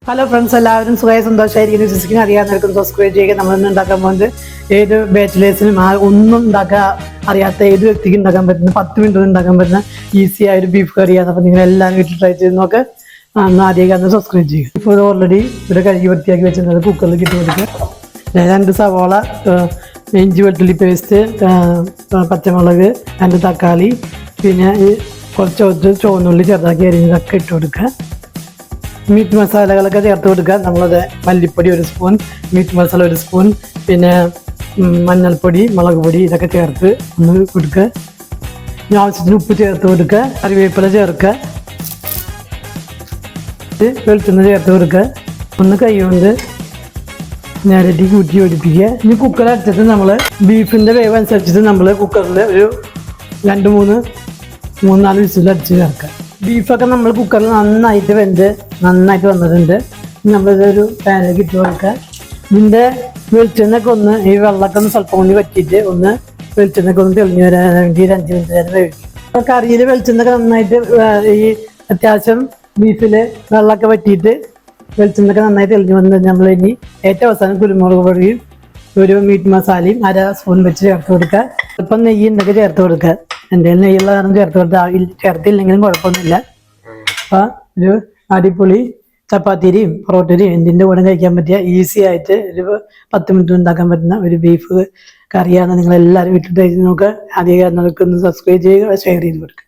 Hello friends, എല്ലാവരും സുഖമായി സന്തോഷമായിരിക്കും വിശ്വസിക്കുന്ന അറിയാവുന്നവർക്കും സബ്സ്ക്രൈബ് ചെയ്യുക. നമ്മളിന്ന് ഉണ്ടാക്കാൻ പോകുന്നത് ഏത് ബാച്ചിലേഴ്സിനും ഒന്നും ഉണ്ടാക്കാൻ അറിയാത്ത ഏത് വ്യക്തിക്ക് ഉണ്ടാക്കാൻ പറ്റുന്ന 10 മിനിറ്റ് ഉണ്ടാക്കാൻ പറ്റുന്ന ഈസി ആയ ഒരു ബീഫ് കറിയാണ്. അപ്പോൾ നിങ്ങൾ എല്ലാവരും വീട്ടിൽ ട്രൈ ചെയ്ത് നോക്കുക. ആദ്യമൊക്കെ സബ്സ്ക്രൈബ് ചെയ്യുക. ഇപ്പോൾ ഇത് ഓൾറെഡി ഇവിടെ കഴുകി വൃത്തിയാക്കി വെച്ചിട്ടുണ്ട്. കുക്കറിൽ കിട്ടി കൊടുക്കുക. 2 സവാള, ഇഞ്ചി വെളുത്തുള്ളി പേസ്റ്റ്, പച്ചമുളക്, 2 തക്കാളി, പിന്നെ കുറച്ച് ചുവന്നുള്ളി ചെറുതാക്കി അരിഞ്ഞതൊക്കെ ഇട്ട് കൊടുക്കുക. മീറ്റ് മസാലകളൊക്കെ ചേർത്ത് കൊടുക്കുക. നമ്മളത് മല്ലിപ്പൊടി 1 സ്പൂൺ, മീറ്റ് മസാല 1 സ്പൂൺ, പിന്നെ മഞ്ഞൾപ്പൊടി, മുളക് പൊടി ഇതൊക്കെ ചേർത്ത് ഒന്ന് കൊടുക്കുക. ആവശ്യത്തിന് ഉപ്പ് ചേർത്ത് കൊടുക്കുക. കറിവേപ്പില ചേർക്കുക. വെളിച്ചെണ്ണ ചേർത്ത് കൊടുക്കുക. ഒന്ന് കൈ കൊണ്ട് നേരട്ടി കൂട്ടി ഒടിപ്പിക്കുക. ഇനി കുക്കർ അടിച്ചിട്ട് നമ്മൾ ബീഫിൻ്റെ വേവ് അനുസരിച്ചിട്ട് നമ്മൾ കുക്കറിൽ ഒരു 2-3-4 വിസിൽ അടിച്ച് ചേർക്കുക. ബീഫൊക്കെ നമ്മൾ കുക്കറിൽ നന്നായിട്ട് വന്നിട്ടുണ്ട്. നമ്മളിതൊരു പാനിലേക്ക് ഇട്ട് കൊടുക്കുക. ഇതിൻ്റെ വെളിച്ചെണ്ണയൊക്കെ ഒന്ന് ഈ വെള്ളമൊക്കെ ഒന്ന് സ്വല്പം കൊണ്ട് വറ്റിയിട്ട് ഒന്ന് വെളിച്ചെണ്ണയൊക്കെ ഒന്ന് തെളിഞ്ഞ് വരാൻ വേണ്ടി 5 മിനിറ്റ് നേരം വേവിക്കും. അപ്പോൾ കറിയിൽ വെളിച്ചെണ്ണയൊക്കെ നന്നായിട്ട് ഈ അത്യാവശ്യം ബീഫിൽ വെള്ളമൊക്കെ വറ്റിയിട്ട് വെളിച്ചെണ്ണയൊക്കെ നന്നായി തെളിഞ്ഞ് വന്ന് നമ്മൾ ഇനി ഏറ്റവും അവസാനം കുരുമുളക് പൊടിയും ഒരു മീറ്റ് മസാലയും 1/2 സ്പൂൺ വെച്ച് ചേർത്ത് കൊടുക്കുക. ഇപ്പം നെയ്യ് ഉണ്ടൊക്കെ ചേർത്ത് കൊടുക്കുക. എൻ്റെ നെയ്യുള്ള കാരണം ചേർത്തില്ലെങ്കിലും കുഴപ്പമൊന്നുമില്ല. അപ്പം ഒരു അടിപൊളി ചപ്പാത്തിരിയും പൊറോട്ടരിയും എന്തിൻ്റെ കൂടെ കഴിക്കാൻ പറ്റിയ ഈസി ആയിട്ട് ഒരു 10 മിനിറ്റ് ഉണ്ടാക്കാൻ പറ്റുന്ന ഒരു ബീഫ് കറിയാണ്. നിങ്ങളെല്ലാവരും വീട്ടിൽ ട്രൈ ചെയ്ത് നോക്കുക. ആദ്യം ഒന്ന് സബ്സ്ക്രൈബ് ചെയ്യുക, ഷെയർ ചെയ്ത് കൊടുക്കുക.